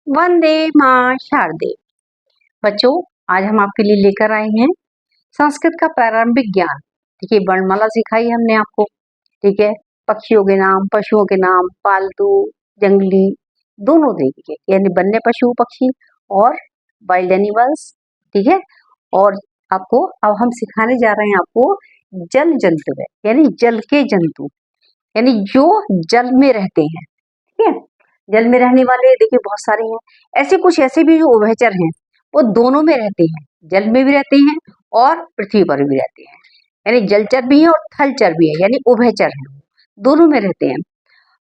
वंदे मां शारदे। बच्चों, आज हम आपके लिए लेकर आए हैं संस्कृत का प्रारंभिक ज्ञान। देखिए, वर्णमाला सिखाई हमने आपको, ठीक है। पक्षियों के नाम, पशुओं के नाम, पालतू, जंगली, दोनों देखिए, यानी वन्य पशु पक्षी और वाइल्ड एनिमल्स, ठीक है। और आपको अब हम सिखाने जा रहे हैं आपको जल जंतु है, यानी जल के जंतु, यानी जो जल में रहते हैं, ठीक है। जल में रहने वाले देखिए बहुत सारे हैं, ऐसे कुछ ऐसे भी जो उभयचर हैं, वो दोनों में रहते हैं, जल में भी रहते हैं और पृथ्वी पर भी रहते हैं, यानी जलचर भी है और थलचर भी है, यानी उभयचर है, दोनों में रहते हैं।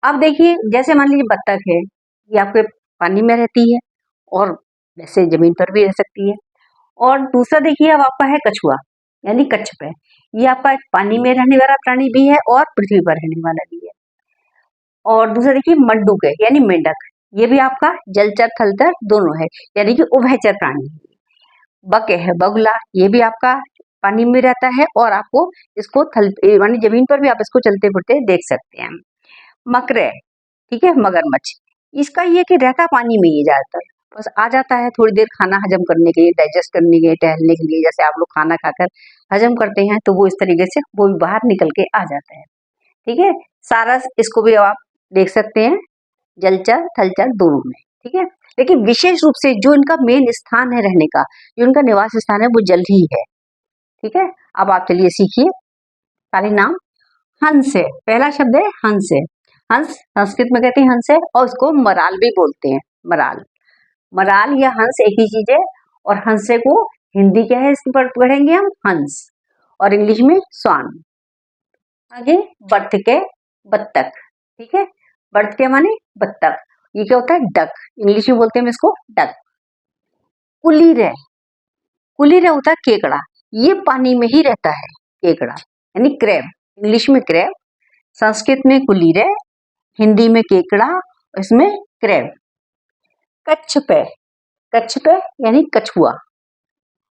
अब देखिए, जैसे मान लीजिए बत्तख है, ये आपके पानी में रहती है और वैसे जमीन पर भी रह सकती है। और दूसरा देखिए, अब आपका है कछुआ, यानी कच्छप है, ये आपका एक पानी में रहने वाला प्राणी भी है और पृथ्वी पर रहने वाला भी है। और दूसरा देखिए मंडूक है, यानी मेंढक, ये भी आपका जलचर थलचर दोनों है, यानी कि उभयचर प्राणी है। बक है, बगुला, ये भी आपका पानी में रहता है और आपको इसको थल यानी जमीन पर भी आप इसको चलते फिरते देख सकते हैं। मकरे, ठीक है, मगरमच्छ, इसका ये कि रहता पानी में ही ज्यादातर, बस आ जाता है थोड़ी देर खाना हजम करने के लिए, डाइजेस्ट करने के लिए, टहलने के लिए, जैसे आप लोग खाना खाकर हजम करते हैं तो वो इस तरीके से वो भी बाहर निकल के आ जाता है, ठीक है। सारस, इसको भी आप देख सकते हैं, जलचर थलचर दोनों में, ठीक है। लेकिन विशेष रूप से जो इनका मेन स्थान है रहने का, जो इनका निवास स्थान है, वो जल ही है, ठीक है। अब आप चलिए सीखिए सारे नाम। हंस है, पहला शब्द है हंस है। हंस संस्कृत में कहते हैं हंस है, और उसको मराल भी बोलते हैं, मराल। मराल या हंस एक ही चीज है। और हंसे को हिंदी क्या है, इसके पर पढ़ेंगे हम हंस, और इंग्लिश में स्वान। आगे बर्थ के बत्तख, ठीक है। बर्थ के माने बत्तख, ये क्या होता है, डक, इंग्लिश में बोलते हैं इसको डक। कुलीर है, कुलीर होता है केकड़ा, ये पानी में ही रहता है, केकड़ा यानी क्रैब, इंग्लिश में क्रैब, संस्कृत में कुलीर है, हिंदी में केकड़ा, इसमें क्रैब। कच्छप है, कच्छप है यानी कछुआ,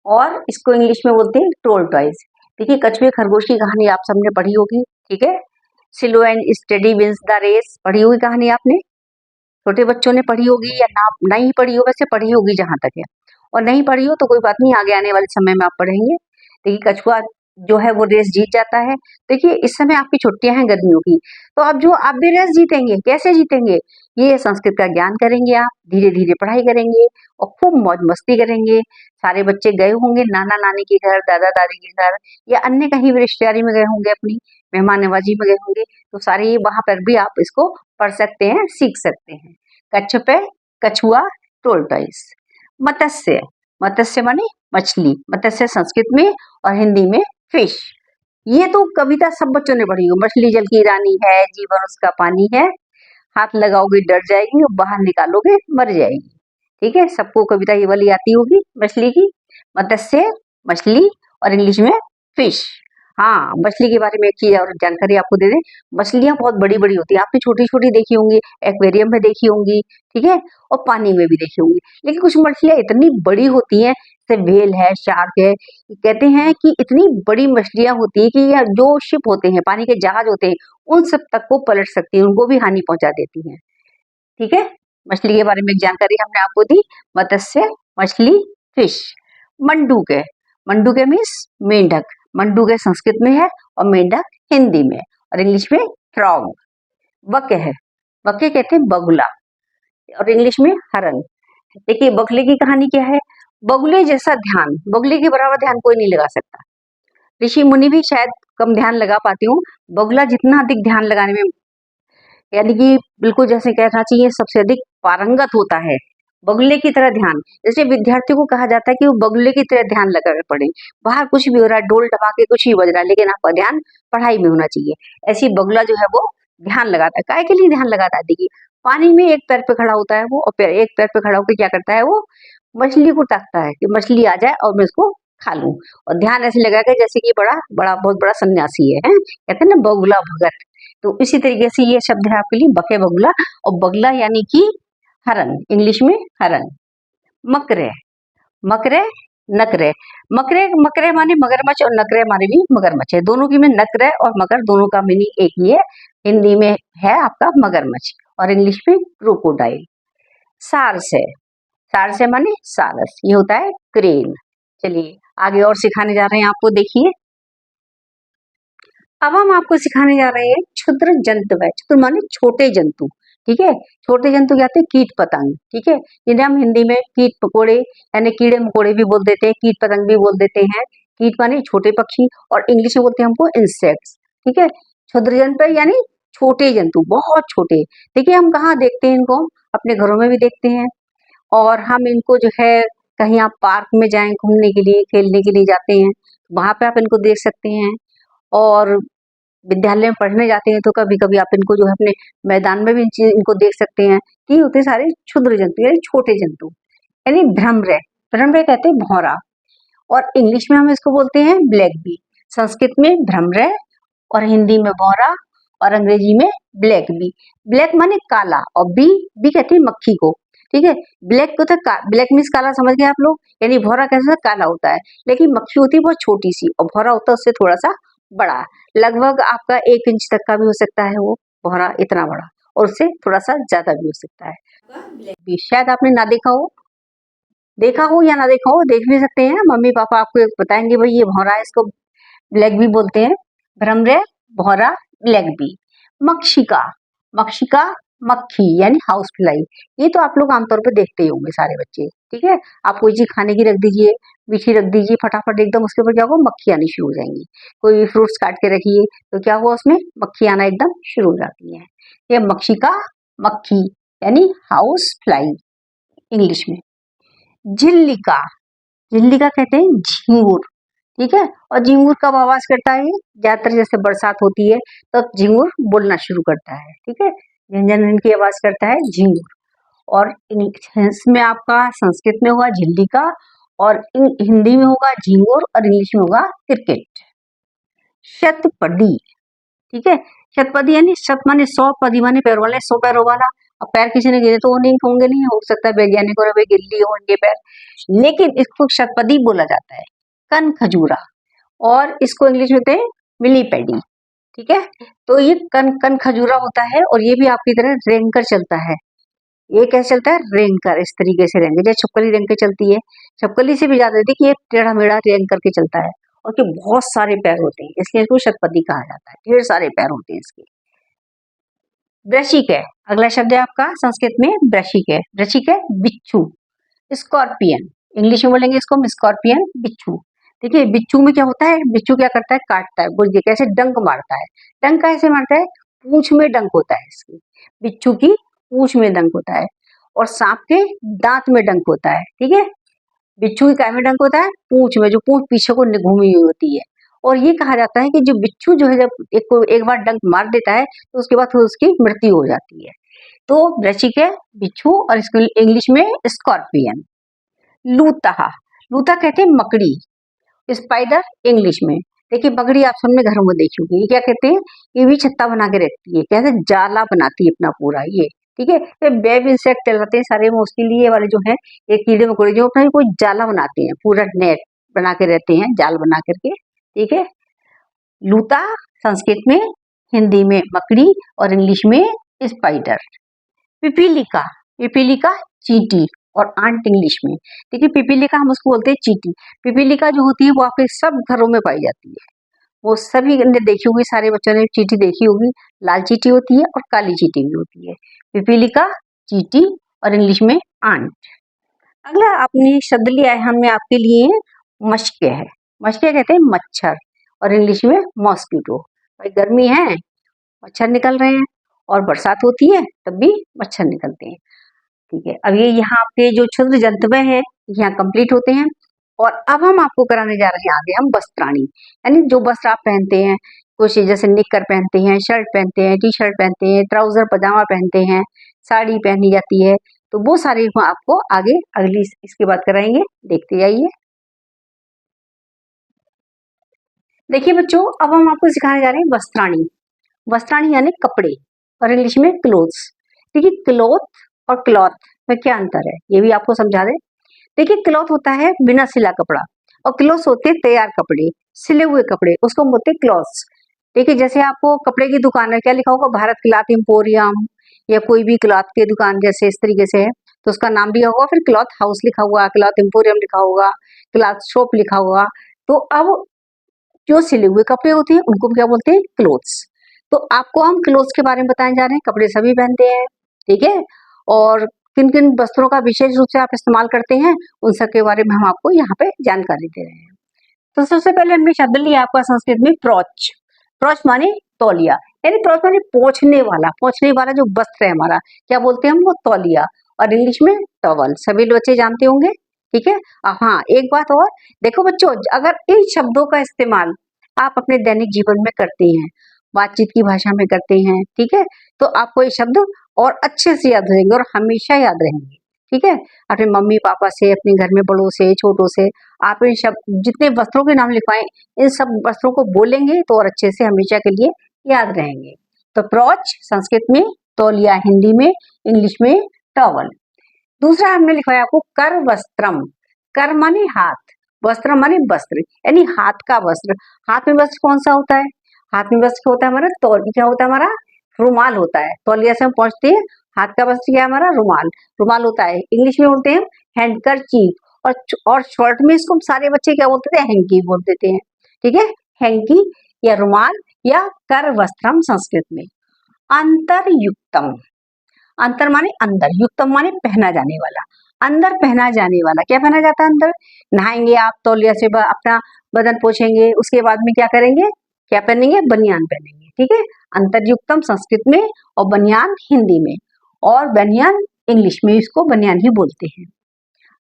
और इसको इंग्लिश में बोलते हैं टोर्टॉइस। देखिए, कछुए खरगोश की कहानी आप सबने पढ़ी होगी, ठीक है। Slow and steady wins the race, पढ़ी होगी कहानी आपने, छोटे बच्चों ने पढ़ी होगी या ना नहीं पढ़ी हो, वैसे पढ़ी होगी जहां तक है, और नहीं पढ़ी हो तो कोई बात नहीं, आगे आने वाले समय में आप पढ़ेंगे। देखिए, कछुआ जो है वो रेस जीत जाता है। देखिए, इस समय आपकी छुट्टियां हैं गर्मियों की, तो अब जो आप भी रेस जीतेंगे, कैसे जीतेंगे, ये संस्कृत का ज्ञान करेंगे, आप धीरे धीरे पढ़ाई करेंगे और खूब मौज मस्ती करेंगे। सारे बच्चे गए होंगे नाना नानी के घर, दादा दादी के घर, या अन्य कहीं भी रिश्तेदारी में गए होंगे, अपनी मेहमान नवाजी में गए होंगे, तो सारे ये वहां पर भी आप इसको पढ़ सकते हैं, सीख सकते हैं। कच्छप है, कछुआ, टोर्टोइस। मत्स्य, मत्स्य माने मछली, मत्स्य संस्कृत में और हिंदी में फिश। ये तो कविता सब बच्चों ने पढ़ी हो, मछली जल की रानी है, जीवन उसका पानी है, हाथ लगाओगे डर जाएगी और बाहर निकालोगे मर जाएगी, ठीक है। सबको कविता ये वाली आती होगी मछली की, मत्स्य मछली, और इंग्लिश में फिश। हाँ, मछली के बारे में एक चीज और जानकारी आपको दे दें, मछलियां बहुत बड़ी बड़ी होती है, आपने छोटी छोटी देखी होंगी, एक्वेरियम में देखी होंगी, ठीक है, और पानी में भी देखी होंगी। लेकिन कुछ मछलियां इतनी बड़ी होती हैं, जैसे व्हेल है, शार्क है, कहते हैं कि इतनी बड़ी मछलियां होती है कि यह जो शिप होते हैं, पानी के जहाज होते हैं, उन सब तक को पलट सकती है, उनको भी हानि पहुंचा देती है, ठीक है। मछली के बारे में एक जानकारी हमने आपको दी, मत्स्य मछली फिश। मंडूक है, मंडूक है मीन्स मेंढक, मंडूक है संस्कृत में है और मेंढक हिंदी में, और इंग्लिश में फ्रॉग। बक है, बके कहते हैं बगुला, और इंग्लिश में हरन। देखिए, बगुले की कहानी क्या है, बगुले जैसा ध्यान, बगुले के बराबर ध्यान कोई नहीं लगा सकता, ऋषि मुनि भी शायद कम ध्यान लगा पाते हो, बगुला जितना अधिक ध्यान लगाने में, यानी कि बिल्कुल जैसे कहना चाहिए सबसे अधिक पारंगत होता है, बगुले की तरह ध्यान। जैसे विद्यार्थियों को कहा जाता है कि वो बगुले की तरह ध्यान लगा कर पढ़े, बाहर कुछ भी हो रहा है, ढोल ढमाके कुछ ही बज रहा है, लेकिन आपका ध्यान पढ़ाई में होना चाहिए। ऐसी बगुला जो है वो ध्यान लगाता है, काय के लिए ध्यान लगाता है, देखिए, पानी में एक पैर पे खड़ा होता है वो, और पैर एक पैर पे खड़ा होकर क्या करता है वो, मछली को ताकता है कि मछली आ जाए और मैं इसको खा लूं, और ध्यान ऐसे लगाएगा जैसे कि बड़ा बड़ा बहुत बड़ा सन्यासी है, कहते हैं ना बगुला भगत। तो इसी तरीके से ये शब्द है आपके लिए बके बगुला, और बगुला यानी कि हरन, इंग्लिश में हरन। मकरे, मकरे नकरे, मकरे मकरे माने मगरमच्छ और नकरे माने भी मगरमच्छ है, दोनों की में नकरे और मकर दोनों का मीनिंग एक ही है। हिंदी में है आपका मगरमच्छ और इंग्लिश में क्रोकोडाइल। सारस है, सारस है माने सारस, ये होता है क्रेन। चलिए आगे और सिखाने जा रहे हैं आपको, देखिए अब हम आपको सिखाने जा रहे हैं क्षुद्र जंतु। क्षुद्र माने छोटे जंतु, ठीक है। छोटे जंतु क्या होते हैं? कीट पतंग, ठीक है। जिन्हें हम हिंदी में कीट पकोड़े यानी कीड़े मकोड़े भी बोल देते हैं, कीट पतंग भी बोल देते हैं। कीट माने छोटे पक्षी और इंग्लिश में बोलते हैं हमको इंसेक्ट्स, ठीक है। क्षुद्र जंतु यानी छोटे जंतु, बहुत छोटे। देखिए हम कहाँ देखते हैं इनको? अपने घरों में भी देखते हैं, और हम इनको जो है कहीं आप पार्क में जाएं घूमने के लिए, खेलने के लिए जाते हैं, वहां पे आप इनको देख सकते हैं। और विद्यालय में पढ़ने जाते हैं तो कभी कभी आप इनको जो है अपने मैदान में भी इनको देख सकते हैं। कि होते सारे क्षुद्र जंतु यानी छोटे जंतु, यानी भ्रमर। भ्रमर कहते हैं भौरा, और इंग्लिश में हम इसको बोलते हैं ब्लैक बी। संस्कृत में भ्रमर और हिंदी में भौरा और अंग्रेजी में ब्लैक बी। ब्लैक माने काला और बी बी कहते हैं मक्खी को, ठीक है। ब्लैक को तो ब्लैक मीन्स काला समझ गए आप लोग, यानी भौरा कैसे काला होता है, लेकिन मक्खी होती है बहुत छोटी सी और भौरा होता है उससे थोड़ा सा बड़ा, लगभग आपका 1 इंच तक का भी हो सकता है वो भौरा, इतना बड़ा, और उससे थोड़ा सा ज्यादा भी हो सकता है। ब्लैक बी शायद आपने ना देखा हो, देखा हो या ना देखा हो, देख भी सकते हैं। मम्मी पापा आपको बताएंगे भाई ये भौरा है, इसको ब्लैक बी बोलते हैं। भ्रमर, भौरा, ब्लैक बी। मक्षिका, मक्षिका मक्खी यानी हाउस फ्लाई, ये तो आप लोग आमतौर पर देखते ही होंगे सारे बच्चे, ठीक है। आप कोई चीज खाने की रख दीजिए, मीठी रख दीजिए, फटाफट एकदम उसके ऊपर क्या होगा? मक्खी आनी शुरू हो जाएंगी। कोई भी फ्रूट्स काट के रखिए तो क्या हुआ? उसमें मक्खी आना एकदम शुरू हो जाती है। ये मक्षिका मक्खी यानी हाउस फ्लाई इंग्लिश में। झिल्लिका, झिल्लिका कहते हैं झींगुर, ठीक है। और झींगुर कब आवाज करता है? ज्यादातर जैसे बरसात होती है तो झींगुर बोलना शुरू करता है, ठीक है। झंझन की आवाज करता है झींगुर। और इसमें आपका संस्कृत में होगा झिल्लिका, और हिंदी में होगा झींगुर, और इंग्लिश में होगा क्रिकेट। शतपदी, ठीक है। शतपदी यानी शत माने 100, पदी माने पैर वाले, 100 पैरों वाला। अब पैर किसी ने गिने तो वो नहीं होंगे, नहीं हो सकता वैज्ञानिक और गिल्ली हो उनके पैर, लेकिन इसको शतपदी बोला जाता है। कन खजूरा, और इसको इंग्लिश में कहते हैं मिलीपेडी, ठीक है। तो ये कन कन खजूरा होता है, और ये भी आपकी तरह रेंग कर चलता है। ये कैसे चलता है? रेंग कर, इस तरीके से रेंग, जैसे छपकली रेंग के चलती है, छपकली से भी ज्यादा देखिए टेढ़ा मेढ़ा रेंग करके चलता है, और के बहुत सारे पैर होते हैं, इसलिए इसको शतपदी कहा जाता है, ढेर सारे पैर होते हैं इसके। वृश्चिक है, अगला शब्द है आपका संस्कृत में वृश्चिक है। वृश्चिक है बिच्छू, स्कॉर्पियन, इंग्लिश में बोलेंगे इसको स्कॉर्पियन, बिच्छू। देखिए बिच्छू में क्या होता है? बिच्छू क्या करता है? काटता है, बोलिए कैसे? डंक मारता है। डंक कैसे मारता है? पूंछ में डंक होता है इसकी, बिच्छू की पूंछ में डंक होता है, और सांप के दांत में डंक होता है, ठीक है। बिच्छू की काय में डंक होता है? पूंछ में, जो पूंछ पीछे को घूमी हुई होती है। और ये कहा जाता है कि जो बिच्छू जो है जब एक बार डंक मार देता है तो उसके बाद उसकी मृत्यु हो जाती है। तो वृश्चिक है बिच्छू, और इसको इंग्लिश में स्कॉर्पियन। लूता, लूता कहते हैं मकड़ी, स्पाइडर इंग्लिश में। देखिए मकड़ी आप सबने घरों में देखी होगी, ये क्या कहते हैं? ये भी छत्ता बना के रखती है, कैसे? जाला बनाती है अपना पूरा ये, ठीक है। ये वेब इंसेक्ट कहलाते हैं सारे, मोस्टली ये वाले जो है ये कीड़े मकोड़े जो अपना कोई जाला बनाते हैं, पूरा नेट बना के रहते हैं, जाल बना करके, ठीक है। लूता संस्कृत में, हिंदी में मकड़ी, और इंग्लिश में स्पाइडर। पिपीलिका, पिपीलिका चींटी, और आंट इंग्लिश में। देखिए पिपीलिका हम उसको बोलते हैं चींटी। पिपीलिका जो होती है वो आपके सब घरों में पाई जाती है, वो सभी ने देखी होगी, सारे बच्चों ने चींटी देखी होगी। लाल चींटी होती है और काली चींटी भी होती है। पिपीलिका, चींटी, और इंग्लिश में आंट। अगला आपने शब्द लिया है हमने आपके लिए, मशके है। मशके कहते हैं मच्छर, और इंग्लिश में मॉस्किटो। भाई गर्मी है, मच्छर निकल रहे हैं, और बरसात होती है तब भी मच्छर निकलते हैं, ठीक है। अब ये यहाँ आपके जो क्षुद्र जंतु हैं यहाँ कंप्लीट होते हैं, और अब हम आपको कराने जा रहे हैं आगे हम वस्त्राणी, यानी जो वस्त्र आप पहनते हैं, कुछ जैसे निक्कर पहनते हैं, शर्ट पहनते हैं, टी शर्ट पहनते हैं, ट्राउजर पजामा पहनते हैं, साड़ी पहनी जाती है, तो वो सारे हम आपको आगे अगली इसके बाद कराएंगे, देखते जाइए। देखिए बच्चों अब हम आपको सिखाने जा रहे हैं वस्त्राणी। वस्त्राणी यानी कपड़े, और इंग्लिश में क्लोथ्स। देखिए क्लोथ और क्लॉथ में क्या अंतर है ये भी आपको समझा दें। देखिए क्लॉथ होता है बिना सिला कपड़ा, और क्लोथ्स होते हैं तैयार कपड़े, सिले हुए कपड़े, उसको हम बोलते हैं क्लॉथ्स। देखिए जैसे आपको कपड़े की दुकान है, क्या लिखा होगा? भारत क्लॉथ एम्पोरियम, या कोई भी क्लॉथ की दुकान जैसे इस तरीके से है, तो उसका नाम दिया होगा, फिर क्लॉथ हाउस लिखा हुआ, क्लॉथ एम्पोरियम लिखा होगा, क्लॉथ शॉप लिखा होगा। तो अब जो सिले हुए कपड़े होते हैं उनको क्या बोलते हैं? क्लोथ्स। तो आपको हम क्लोथ्स के बारे में बताने जा रहे हैं। कपड़े सभी पहनते हैं, ठीक है, और किन किन वस्त्रों का विशेष रूप से आप इस्तेमाल करते हैं उन सब के बारे में हम आपको यहाँ पे जानकारी दे रहे हैं। तो सबसे पहले हमने शब्द लिया आपका संस्कृत में प्रोच। प्रोच माने तौलिया, यानी प्रोच माने पोंछने वाला जो वस्त्र है हमारा, क्या बोलते हैं हम? वो तौलिया, और इंग्लिश में टॉवल। सभी बच्चे जानते होंगे, ठीक है। हाँ, एक बात और, देखो बच्चों, अगर इन शब्दों का इस्तेमाल आप अपने दैनिक जीवन में करते हैं, बातचीत की भाषा में करते हैं, ठीक है, तो आपको ये शब्द और अच्छे से याद रहेंगे और हमेशा याद रहेंगे, ठीक है। अपने मम्मी पापा से, अपने घर में बड़ों से, छोटों से आप इन शब्द, जितने वस्त्रों के नाम लिखवाएं, इन सब वस्त्रों को बोलेंगे तो और अच्छे से हमेशा के लिए याद रहेंगे। तो प्रोच संस्कृत में, तौलिया हिंदी में, इंग्लिश में टॉवल। दूसरा हमने लिखवाया आपको कर वस्त्रम। कर माने हाथ, वस्त्र माने वस्त्र, यानी हाथ का वस्त्र। हाथ में वस्त्र कौन सा होता है? हाथ में वस्त्र होता है हमारा क्या होता है? हमारा रुमाल होता है। तौलिया से हम पहुंचते हैं, हाथ का वस्त्र क्या है हमारा? रुमाल। रुमाल होता है, इंग्लिश में बोलते हैं हैंडकरचीफ, और शॉर्ट में इसको सारे बच्चे क्या बोलते थे? हैंकी बोल देते हैं, ठीक है। हैंकी या रुमाल या कर वस्त्रम संस्कृत में। अंतरयुक्तम, अंतर माने अंदर, युक्तम माने पहना जाने वाला, अंदर पहना जाने वाला। क्या पहना जाता है अंदर? नहाएंगे आप, तौलिया से अपना बदन पोछेंगे, उसके बाद में क्या करेंगे? क्या पहनेंगे? बनियान पहनेंगे, ठीक है। अंतरयुक्तम संस्कृत में और बनियान हिंदी में, और बनियान इंग्लिश में इसको बनियान ही बोलते हैं।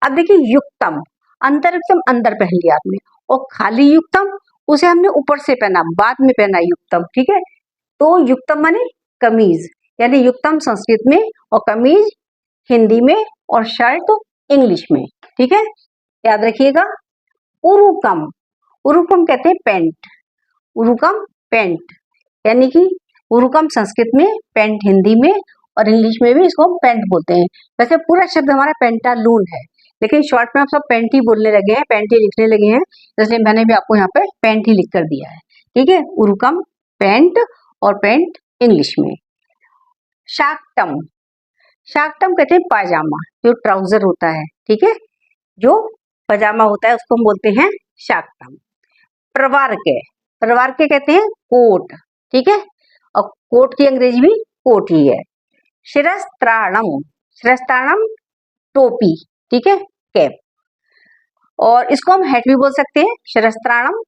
अब देखिए युक्तम, अंतरयुक्तम अंदर पहन लिया आपने, और खाली युक्तम उसे हमने ऊपर से पहना, बाद में पहना युक्तम, ठीक है। तो युक्तम माने कमीज, यानी युक्तम संस्कृत में और कमीज हिंदी में और शर्ट इंग्लिश में, ठीक है, याद रखिएगा। उरुकम, उरुकम कहते हैं पेंट, उरुकम पेंट, यानी कि उरुकम संस्कृत में, पेंट हिंदी में, और इंग्लिश में भी इसको हम पेंट बोलते हैं। वैसे पूरा शब्द हमारा पेंटालून है, लेकिन शॉर्ट में आप सब पेंट ही बोलने लगे हैं, पेंट ही लिखने लगे हैं, इसलिए मैंने भी आपको यहाँ पे पेंट ही लिख कर दिया है, ठीक है। उरुकम पेंट, और पेंट इंग्लिश में। शाक्टम, शाक्टम कहते हैं पायजामा, जो ट्राउजर होता है, ठीक है, जो पजामा होता है उसको हम बोलते हैं शाक्टम। प्रवार्के, प्रवार्के कहते हैं कोट, ठीक है, और कोट की अंग्रेजी भी कोट ही है। शिरस्त्राणम, शिरस्त्राणम टोपी, ठीक है, कैप, और इसको हम हैट भी बोल सकते हैं। शिरस्त्राणम,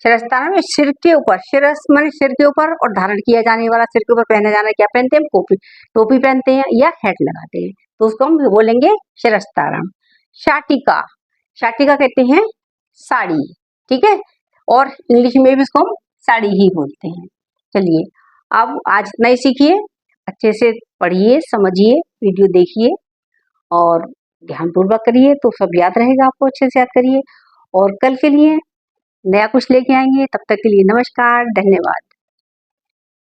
शिरस्त्राणम सिर के ऊपर, शिरस माने सिर के ऊपर, और धारण किया जाने वाला, सिर के ऊपर पहने जाना, क्या पहनते हैं? टोपी, टोपी पहनते हैं या हैट लगाते हैं, तो उसको हम बोलेंगे शिरस्त्राणम। शाटिका, शाटिका कहते हैं साड़ी, ठीक है, और इंग्लिश में भी इसको हम साड़ी ही बोलते हैं। चलिए, अब आज इतना ही सीखिए, अच्छे से पढ़िए, समझिए, वीडियो देखिए और ध्यानपूर्वक करिए, तो सब याद रहेगा आपको, अच्छे से याद करिए। और कल के लिए नया कुछ लेके आएंगे, तब तक के लिए नमस्कार, धन्यवाद।